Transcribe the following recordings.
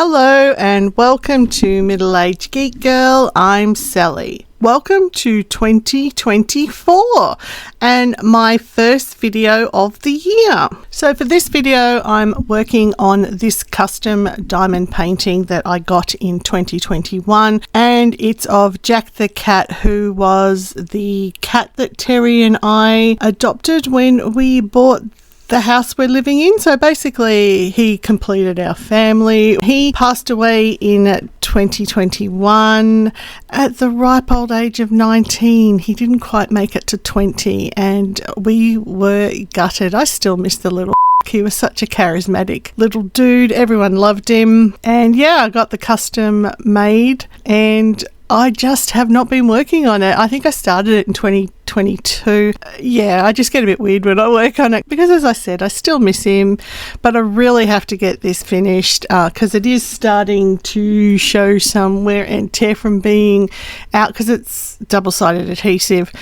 Hello and welcome to Middle-Aged Geek Girl. I'm Sally. Welcome to 2024 and my first video of the year. So for this video, I'm working on this custom diamond painting that I got in 2021, and it's of Jack the cat, who was the cat that Terry and I adopted when we bought the house we're living in. So basically he completed our family. He passed away in 2021 at the ripe old age of 19. He didn't quite make it to 20 and we were gutted. I still miss the little he was such a charismatic little dude. Everyone loved him. And yeah, I got the custom made and I just have not been working on it. I think I started it in 2022. Yeah, I just get a bit weird when I work on it because, as I said, I still miss him, but I really have to get this finished because it is starting to show some wear and tear from being out because it's double-sided adhesive.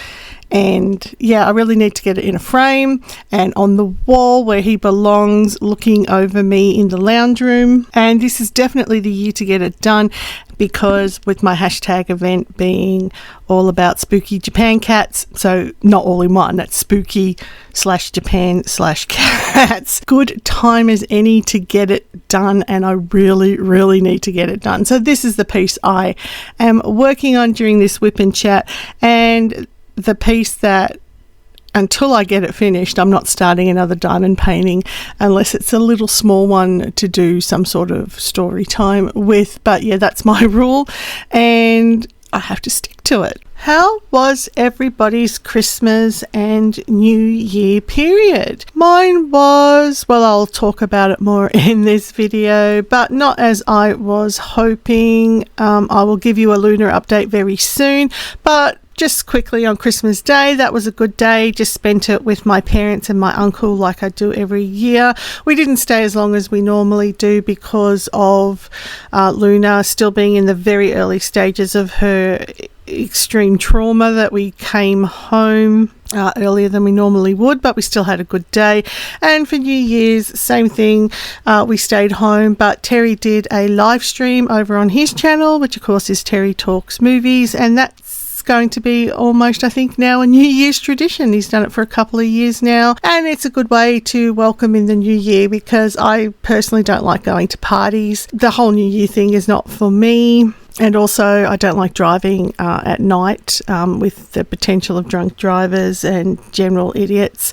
And yeah, I really need to get it in a frame and on the wall where he belongs, looking over me in the lounge room. And this is definitely the year to get it done because with my hashtag event being all about spooky Japan cats, so not all in one, that's spooky/Japan/cats. Good time as any to get it done, and I really need to get it done. So this is the piece I am working on during this WIP and Chat, and the piece that until I get it finished, I'm not starting another diamond painting unless it's a little small one to do some sort of story time with. But yeah, that's my rule and I have to stick to it. How was everybody's Christmas and New Year period? Mine was, well, I'll talk about it more in this video, but not as I was hoping. I will give you a lunar update very soon, but just quickly on Christmas Day, that was a good day. Just spent it with my parents and my uncle like I do every year. We didn't stay as long as we normally do because of Luna still being in the very early stages of her extreme trauma, that we came home earlier than we normally would, but we still had a good day. And for New Year's, same thing, we stayed home, but Terry did a live stream over on his channel, which of course is Terry Talks Movies, and that's going to be almost, I think, now a New Year's tradition. He's done it for a couple of years now, and it's a good way to welcome in the new year because I personally don't like going to parties. The whole New Year thing is not for me. And also, I don't like driving at night with the potential of drunk drivers and general idiots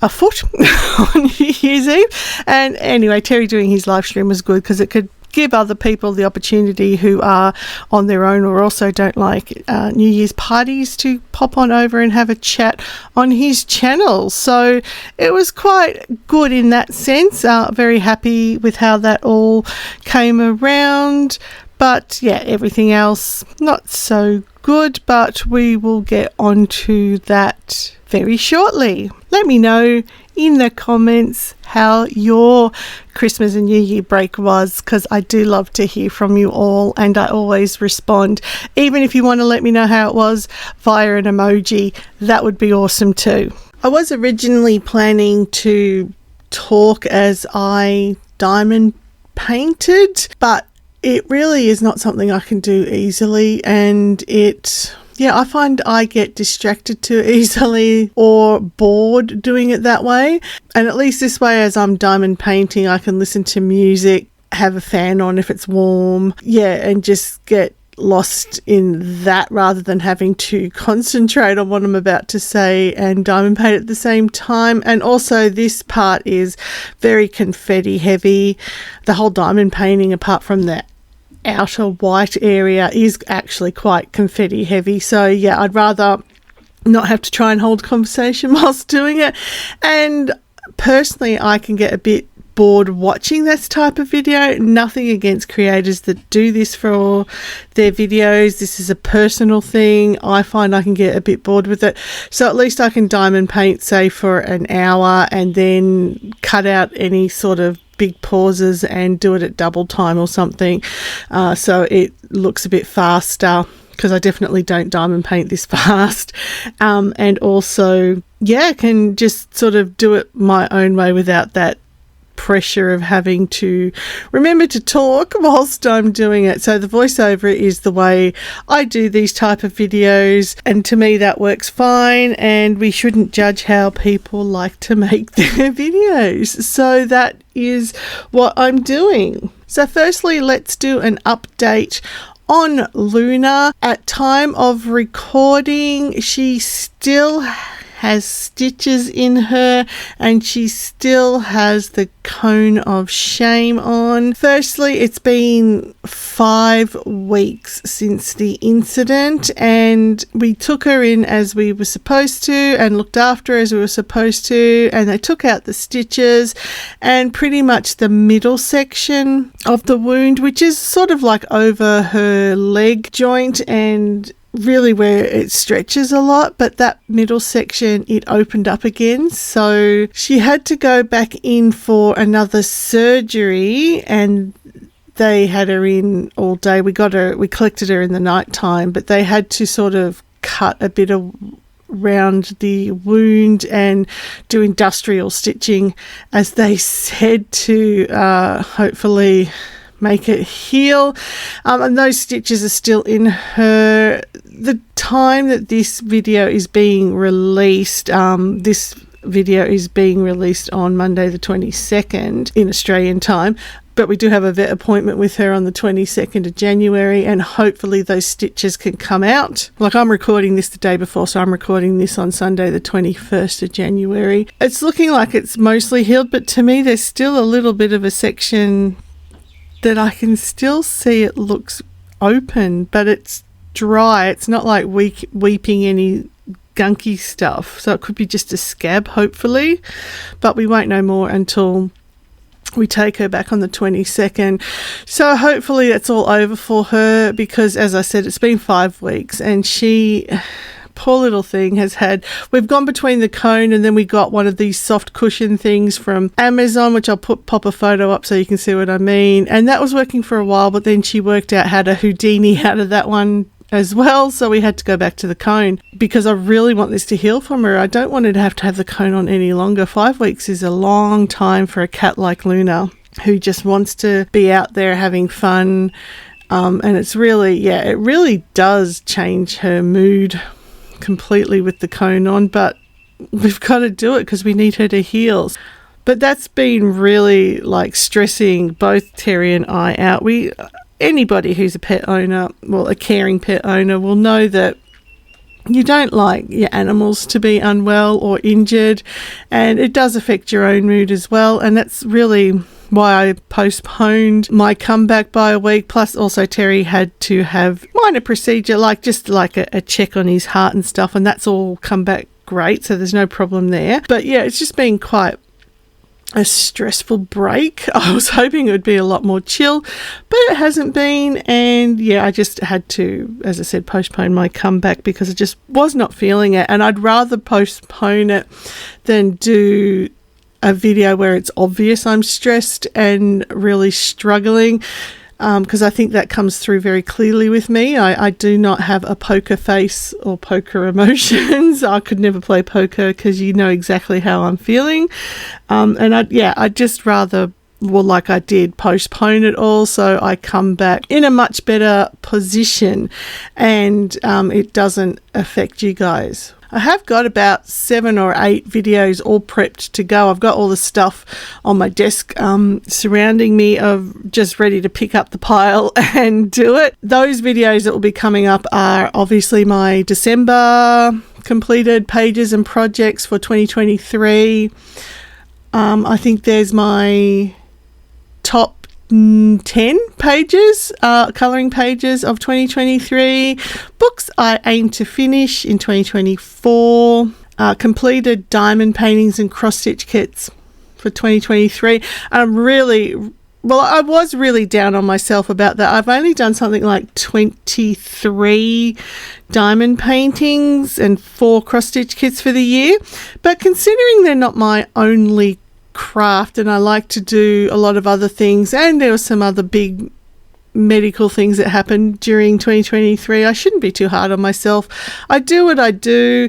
afoot on New Year's Eve. And anyway, Terry doing his live stream was good because it could give other people the opportunity who are on their own or also don't like New Year's parties to pop on over and have a chat on his channel. So it was quite good in that sense. Very happy with how that all came around. But yeah, everything else not so good, but we will get onto that very shortly. Let me know in the comments how your Christmas and New Year break was, because I do love to hear from you all and I always respond. Even if you want to let me know how it was via an emoji, that would be awesome too. I was originally planning to talk as I diamond painted, but it really is not something I can do easily, and I find I get distracted too easily or bored doing it that way. And at least this way, as I'm diamond painting, I can listen to music, have a fan on if it's warm, and just get lost in that rather than having to concentrate on what I'm about to say and diamond paint at the same time. And also this part is very confetti heavy. The whole diamond painting, apart from that outer white area, is actually quite confetti heavy. So yeah, I'd rather not have to try and hold conversation whilst doing it. And personally, I can get a bit bored watching this type of video. Nothing against creators that do this for their videos. This is a personal thing. I find I can get a bit bored with it. So at least I can diamond paint, say, for an hour and then cut out any sort of big pauses and do it at double time or something, so it looks a bit faster, because I definitely don't diamond paint this fast, and also can just sort of do it my own way without that pressure of having to remember to talk whilst I'm doing it. So the voiceover is the way I do these type of videos, and to me that works fine, and we shouldn't judge how people like to make their videos. So that is what I'm doing. So firstly, let's do an update on Luna. At time of recording, she still has stitches in her, and she still has the cone of shame on. Firstly, it's been 5 weeks since the incident, and we took her in as we were supposed to and looked after her as we were supposed to, and they took out the stitches and pretty much the middle section of the wound, which is sort of like over her leg joint and really where it stretches a lot, but that middle section, it opened up again. So she had to go back in for another surgery, and they had her in all day. We collected her in the night time, but they had to sort of cut a bit around the wound and do industrial stitching, as they said, to hopefully make it heal, and those stitches are still in her. The time that this video is being released, this video is being released on Monday the 22nd in Australian time, but we do have a vet appointment with her on the 22nd of January, and hopefully those stitches can come out. Like, I'm recording this the day before, so I'm recording this on Sunday the 21st of January. It's looking like it's mostly healed, but to me there's still a little bit of a section that I can still see. It looks open, but it's dry. It's not like weeping any gunky stuff. So it could be just a scab, hopefully, but we won't know more until we take her back on the 22nd. So hopefully that's all over for her, because as I said, it's been 5 weeks, and she, poor little thing, we've gone between the cone, and then we got one of these soft cushion things from Amazon, which I'll pop a photo up so you can see what I mean, and that was working for a while, but then she worked out how to Houdini out of that one as well, so we had to go back to the cone, because I really want this to heal from her. I don't want her to have the cone on any longer. 5 weeks is a long time for a cat like Luna, who just wants to be out there having fun, and it's really, it really does change her mood completely with the cone on, but we've got to do it because we need her to heal. But that's been really stressing both Terry and I out. Anybody who's a pet owner, well, a caring pet owner, will know that you don't like your animals to be unwell or injured, and it does affect your own mood as well, and that's really why I postponed my comeback by a week. Plus also Terry had to have minor procedure, just like a check on his heart and stuff, and that's all come back great, so there's no problem there. But yeah, it's just been quite a stressful break. I was hoping it would be a lot more chill, but it hasn't been, and I just had to, as I said, postpone my comeback because I just was not feeling it, and I'd rather postpone it than do a video where it's obvious I'm stressed and really struggling, because I think that comes through very clearly with me. I do not have a poker face or poker emotions. I could never play poker because you know exactly how I'm feeling, and I'd just rather, like I did, postpone it all so I come back in a much better position, and it doesn't affect you guys. I have got about 7 or 8 videos all prepped to go. I've got all the stuff on my desk surrounding me, of just ready to pick up the pile and do it. Those videos that will be coming up are obviously my December completed pages and projects for 2023. I think there's my top 10 pages, colouring pages of 2023, books I aim to finish in 2024, completed diamond paintings and cross-stitch kits for 2023. I was really down on myself about that. I've only done something like 23 diamond paintings and 4 cross-stitch kits for the year, but considering they're not my only craft, and I like to do a lot of other things, and there were some other big medical things that happened during 2023, I shouldn't be too hard on myself. I do what I do.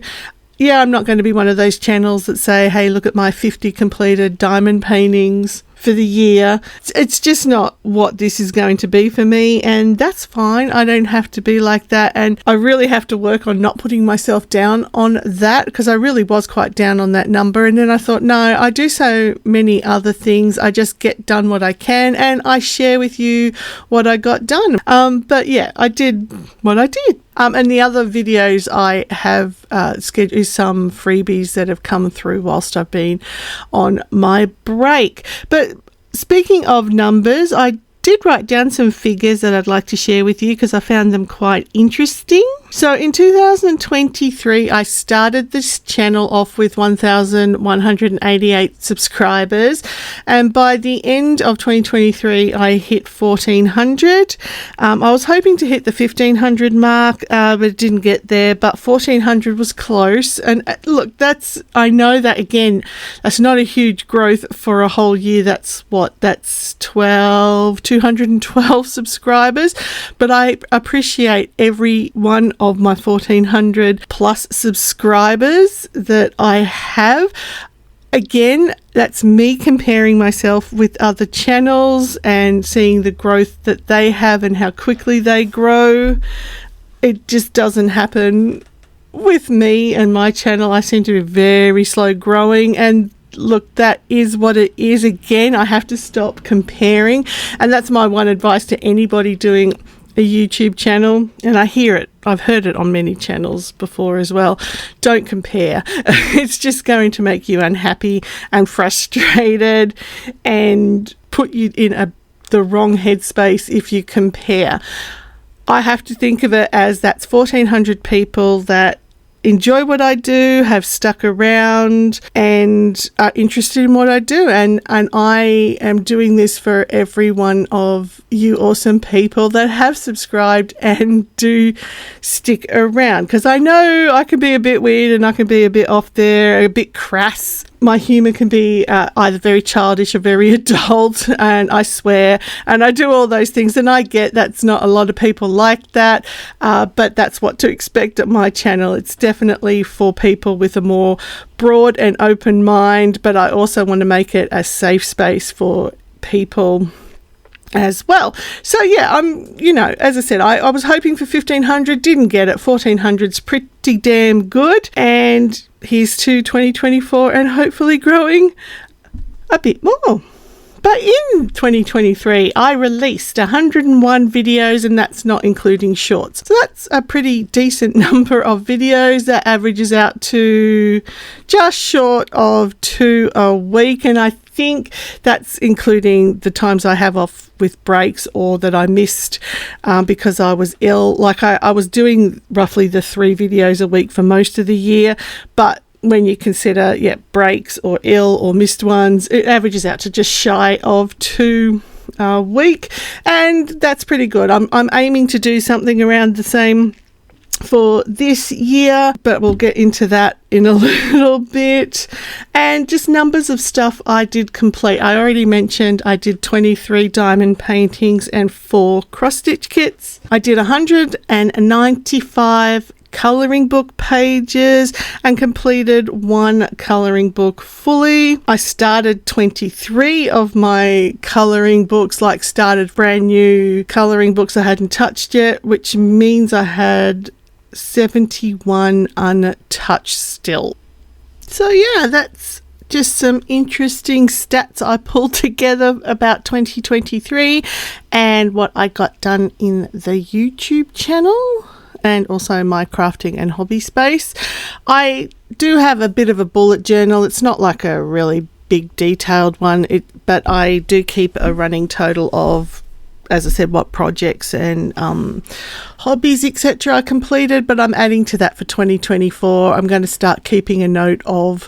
I'm not going to be one of those channels that say, hey, look at my 50 completed diamond paintings, for the year. It's just not what this is going to be for me, and that's fine. I don't have to be like that, and I really have to work on not putting myself down on that, because I really was quite down on that number. And then I thought, no, I do so many other things. I just get done what I can, and I share with you what I got done. But yeah, I did what I did. And the other videos I have scheduled is some freebies that have come through whilst I've been on my break. But speaking of numbers, I did write down some figures that I'd like to share with you because I found them quite interesting. So in 2023, I started this channel off with 1,188 subscribers, and by the end of 2023, I hit 1,400. I was hoping to hit the 1,500 mark, but it didn't get there, but 1,400 was close. And look, I know that, again, that's not a huge growth for a whole year. That's 212 subscribers, but I appreciate every one of my 1,400 plus subscribers that I have. Again, that's me comparing myself with other channels and seeing the growth that they have and how quickly they grow. It just doesn't happen with me and my channel. I seem to be very slow growing, and look, that is what it is. Again, I have to stop comparing, and that's my one advice to anybody doing a YouTube channel, and I hear it. I've heard it on many channels before as well. Don't compare. It's just going to make you unhappy and frustrated and put you in the wrong headspace if you compare. I have to think of it as that's 1,400 people that enjoy what I do, have stuck around, and are interested in what I do. And I am doing this for every one of you awesome people that have subscribed and do stick around, because I know I can be a bit weird and I can be a bit off there, a bit crass. My humour can be either very childish or very adult, and I swear, and I do all those things, and I get that's not a lot of people like that, but that's what to expect at my channel. It's definitely for people with a more broad and open mind, but I also want to make it a safe space for people as well. So yeah, as I said, I was hoping for 1,500, didn't get it. 1,400's pretty damn good, and here's to 2024 and hopefully growing a bit more. But in 2023, I released 101 videos, and that's not including shorts. So that's a pretty decent number of videos. That averages out to just short of 2 a week, and I think that's including the times I have off with breaks or that I missed because I was ill. Like I was doing roughly the 3 videos a week for most of the year, but when you consider breaks or ill or missed ones, it averages out to just shy of 2 a week, and that's pretty good. I'm aiming to do something around the same for this year, but we'll get into that in a little bit. And just numbers of stuff I did complete. I already mentioned I did 23 diamond paintings and 4 cross-stitch kits. I did 195 colouring book pages and completed 1 colouring book fully. I started 23 of my colouring books, started brand new colouring books I hadn't touched yet, which means I had 71 untouched still. So yeah, that's just some interesting stats I pulled together about 2023 and what I got done in the YouTube channel and also my crafting and hobby space. I do have a bit of a bullet journal. It's not like a really big detailed one, but I do keep a running total of, as I said, what projects and hobbies, etc. I completed, but I'm adding to that for 2024. I'm going to start keeping a note of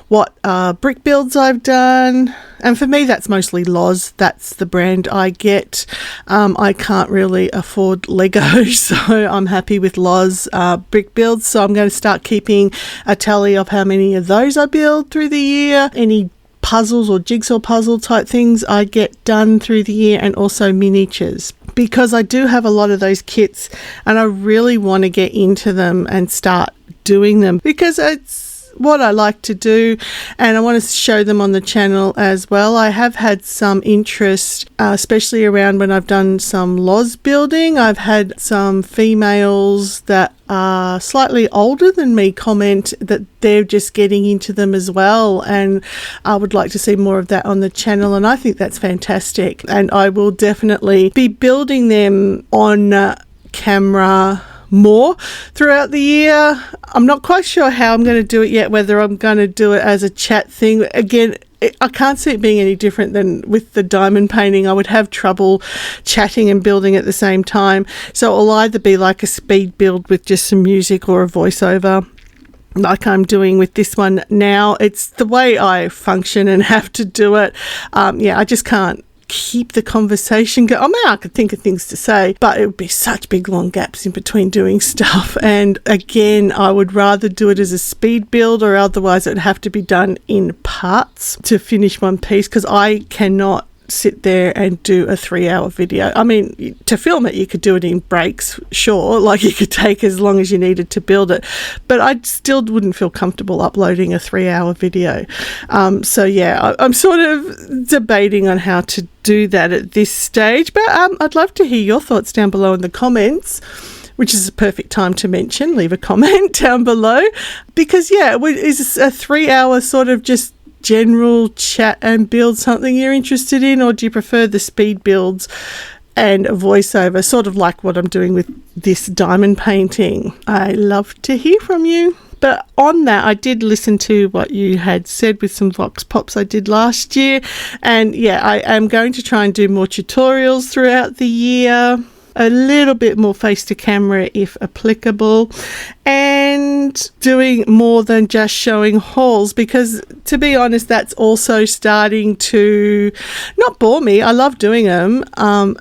what brick builds I've done. And for me, that's mostly Loz. That's the brand I get. I can't really afford Lego, so I'm happy with Loz brick builds. So I'm going to start keeping a tally of how many of those I build through the year, any puzzles or jigsaw puzzle type things I get done through the year, and also miniatures, because I do have a lot of those kits and I really want to get into them and start doing them, because it's what I like to do, and I want to show them on the channel as well. I have had some interest, especially around when I've done some loz building. I've had some females that are slightly older than me comment that they're just getting into them as well, and I would like to see more of that on the channel, and I think that's fantastic, and I will definitely be building them on camera more throughout the year. I'm not quite sure how I'm going to do it yet, whether I'm going to do it as a chat thing. Again, I can't see it being any different than with the diamond painting. I would have trouble chatting and building at the same time. So it'll either be like a speed build with just some music or a voiceover, like I'm doing with this one now. It's the way I function and have to do it. I just can't keep the conversation going. I mean, I could think of things to say, but it would be such big long gaps in between doing stuff. And again, I would rather do it as a speed build, or otherwise it would have to be done in parts to finish one piece, because I cannot sit there and do a 3-hour video. I mean, to film it, you could do it in breaks, sure, like you could take as long as you needed to build it, but I still wouldn't feel comfortable uploading a 3-hour video. I'm sort of debating on how to do that at this stage, but I'd love to hear your thoughts down below in the comments, which is a perfect time to mention. Leave a comment down below, because is a 3-hour sort of just general chat and build something you're interested in, or do you prefer the speed builds and a voiceover, sort of like what I'm doing with this diamond painting? I love to hear from you. But on that, I did listen to what you had said with some Vox Pops I did last year, and I am going to try and do more tutorials throughout the year, a little bit more face to camera if applicable, and doing more than just showing hauls, because to be honest, that's also starting to not bore me. I love doing them.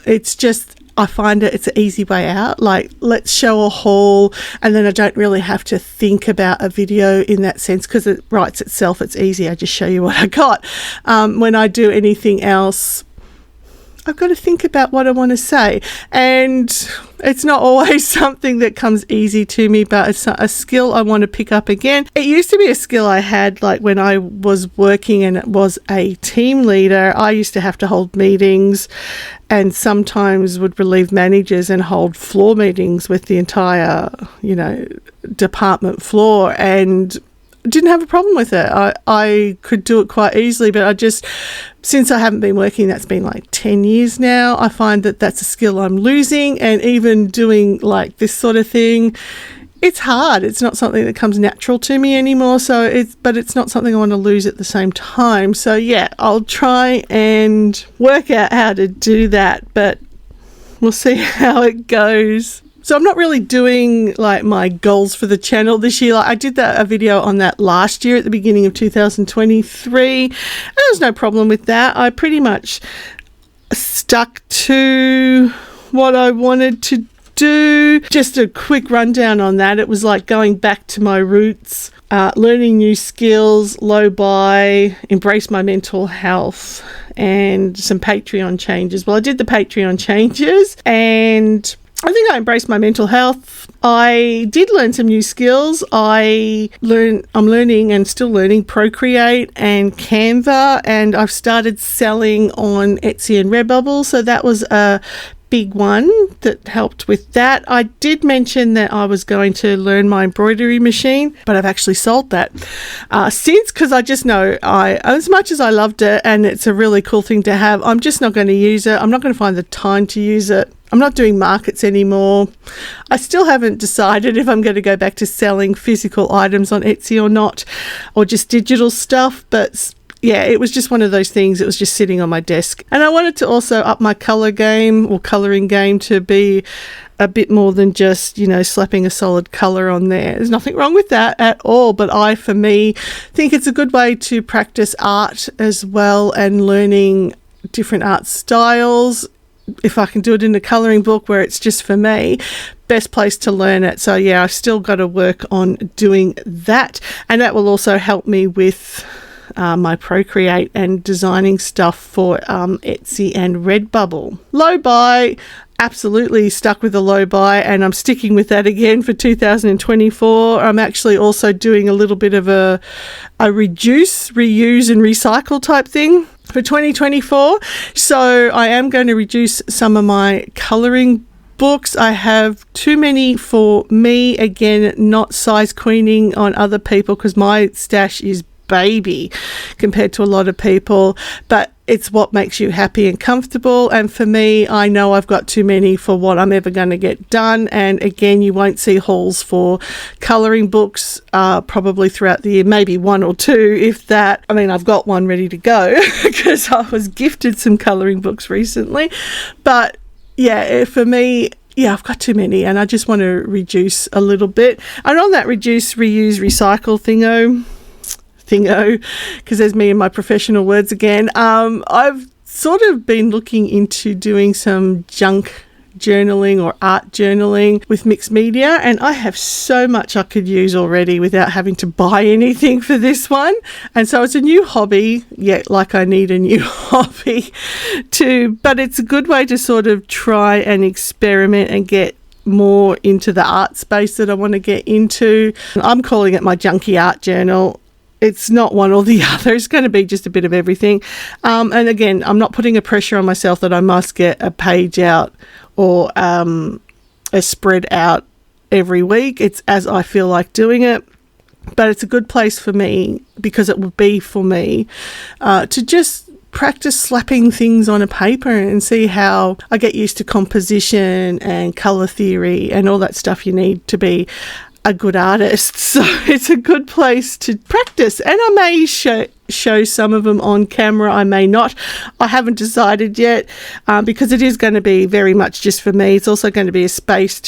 It's just, I find it's an easy way out. Like, let's show a haul, and then I don't really have to think about a video in that sense, because it writes itself. It's easy. I just show you what I got. When I do anything else, I've got to think about what I want to say, and it's not always something that comes easy to me, but it's a skill I want to pick up again. It used to be a skill I had, like when I was working and was a team leader. I used to have to hold meetings, and sometimes would relieve managers and hold floor meetings with the entire, department floor, and didn't have a problem with it. I could do it quite easily, but since I haven't been working, that's been like 10 years now, I find that that's a skill I'm losing. And even doing like this sort of thing, it's hard. It's not something that comes natural to me anymore. But it's not something I want to lose at the same time. So I'll try and work out how to do that, but we'll see how it goes. So I'm not really doing like my goals for the channel this year. Like, I did a video on that last year at the beginning of 2023. There's no problem with that. I pretty much stuck to what I wanted to do. Just a quick rundown on that. It was like going back to my roots, learning new skills, low buy, embrace my mental health, and some Patreon changes. Well, I did the Patreon changes, and I think I embraced my mental health. I did learn some new skills. I'm learning and still learning Procreate and Canva, and I've started selling on Etsy and RedBubble. So that was a big one that helped with that. I did mention that I was going to learn my embroidery machine, but I've actually sold that since, because I just know as much as I loved it and it's a really cool thing to have, I'm just not going to use it. I'm not going to find the time to use it. I'm not doing markets anymore. I still haven't decided if I'm going to go back to selling physical items on Etsy or not, or just digital stuff, but it was just one of those things. It was just sitting on my desk. And I wanted to also up my colouring game to be a bit more than just, slapping a solid colour on there. There's nothing wrong with that at all. But for me, think it's a good way to practice art as well, and learning different art styles. If I can do it in a colouring book where it's just for me, best place to learn it. So I've still got to work on doing that. And that will also help me with my Procreate and designing stuff for Etsy and RedBubble. Low buy, absolutely stuck with the low buy, and I'm sticking with that again for 2024. I'm actually also doing a little bit of a reduce, reuse and recycle type thing for 2024. So I am going to reduce some of my colouring books. I have too many for me, again, not size queening on other people, because my stash is baby compared to a lot of people, but it's what makes you happy and comfortable. And for me, I know I've got too many for what I'm ever going to get done. And again, you won't see hauls for colouring books probably throughout the year, maybe one or two, if that. I mean, I've got one ready to go because I was gifted some colouring books recently. But yeah, for me, yeah, I've got too many and I just want to reduce a little bit. And on that reduce, reuse, recycle thingo, because there's me and my professional words again, I've sort of been looking into doing some junk journaling or art journaling with mixed media, and I have so much I could use already without having to buy anything for this one. And so it's a new hobby, yet like I need a new hobby too, but it's a good way to sort of try and experiment and get more into the art space that I want to get into. I'm calling it my junky art journal. It's not one or the other. It's going to be just a bit of everything. And again, I'm not putting a pressure on myself that I must get a page out or a spread out every week. It's as I feel like doing it. But it's a good place for me, because it would be for me, to just practice slapping things on a paper and see how I get used to composition and colour theory and all that stuff you need to be a good artist. So it's a good place to practice, and I may show some of them on camera, I may not. I haven't decided yet, because it is going to be very much just for me. It's also going to be a space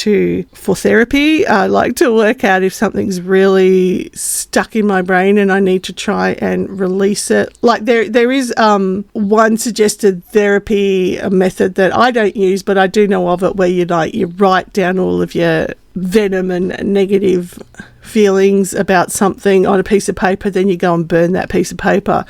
for therapy. I like to work out if something's really stuck in my brain and I need to try and release it. Like there is one suggested therapy method that I don't use, but I do know of it, where you write down all of your venom and negative feelings about something on a piece of paper, then you go and burn that piece of paper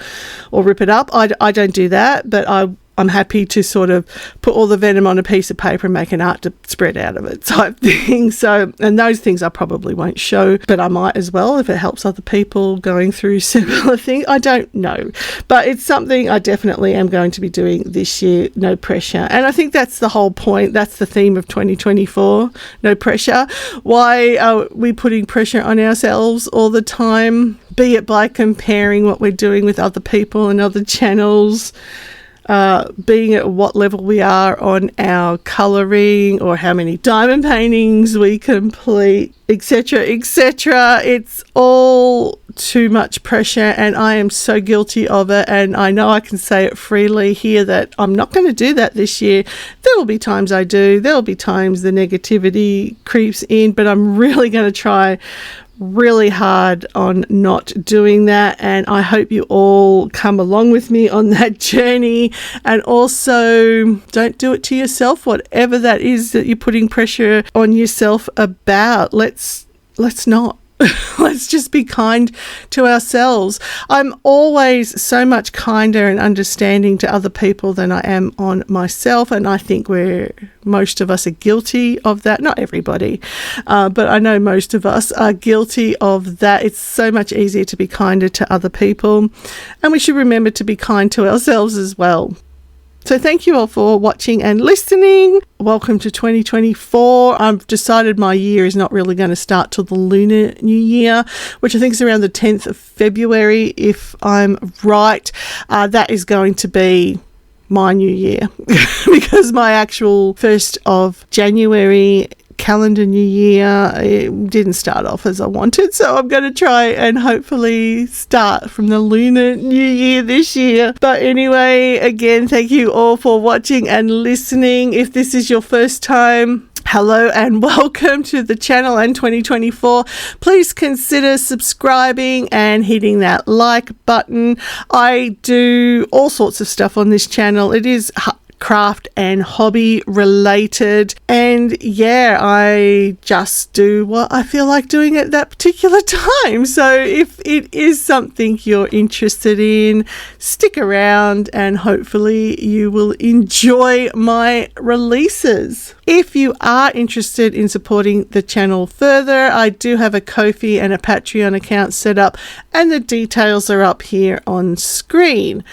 or rip it up. I don't do that, but I'm happy to sort of put all the venom on a piece of paper and make an art to spread out of it type thing. So, and those things I probably won't show, but I might as well if it helps other people going through similar things. I don't know, but it's something I definitely am going to be doing this year. No pressure. And I think that's the whole point. That's the theme of 2024. No pressure. Why are we putting pressure on ourselves all the time? Be it by comparing what we're doing with other people and other channels, being at what level we are on our colouring, or how many diamond paintings we complete, etc., etc. It's all too much pressure, and I am so guilty of it, and I know I can say it freely here that I'm not going to do that this year. There will be times I do. There will be times the negativity creeps in, but I'm really going to try really hard on not doing that, and I hope you all come along with me on that journey. And also, don't do it to yourself, whatever that is that you're putting pressure on yourself about. Let's not. Let's just be kind to ourselves. I'm always so much kinder and understanding to other people than I am on myself, and I think most of us are guilty of that. Not everybody, but I know most of us are guilty of that. It's so much easier to be kinder to other people, and we should remember to be kind to ourselves as well. So thank you all for watching and listening. Welcome to 2024. I've decided my year is not really going to start till the Lunar New Year, which I think is around the 10th of February, if I'm right. That is going to be my new year because my actual 1st of January calendar new year, it didn't start off as I wanted, so I'm going to try and hopefully start from the Lunar New Year this year. But anyway, again, thank you all for watching and listening. If this is your first time, hello and welcome to the channel and 2024. Please consider subscribing and hitting that like button. I do all sorts of stuff on this channel. It is craft and hobby related. And yeah, I just do what I feel like doing at that particular time. So if it is something you're interested in, stick around and hopefully you will enjoy my releases. If you are interested in supporting the channel further, I do have a Ko-fi and a Patreon account set up, and the details are up here on screen.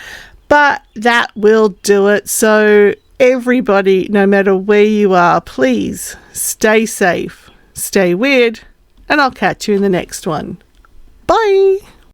But that will do it. So everybody, no matter where you are, please stay safe, stay weird, and I'll catch you in the next one. Bye.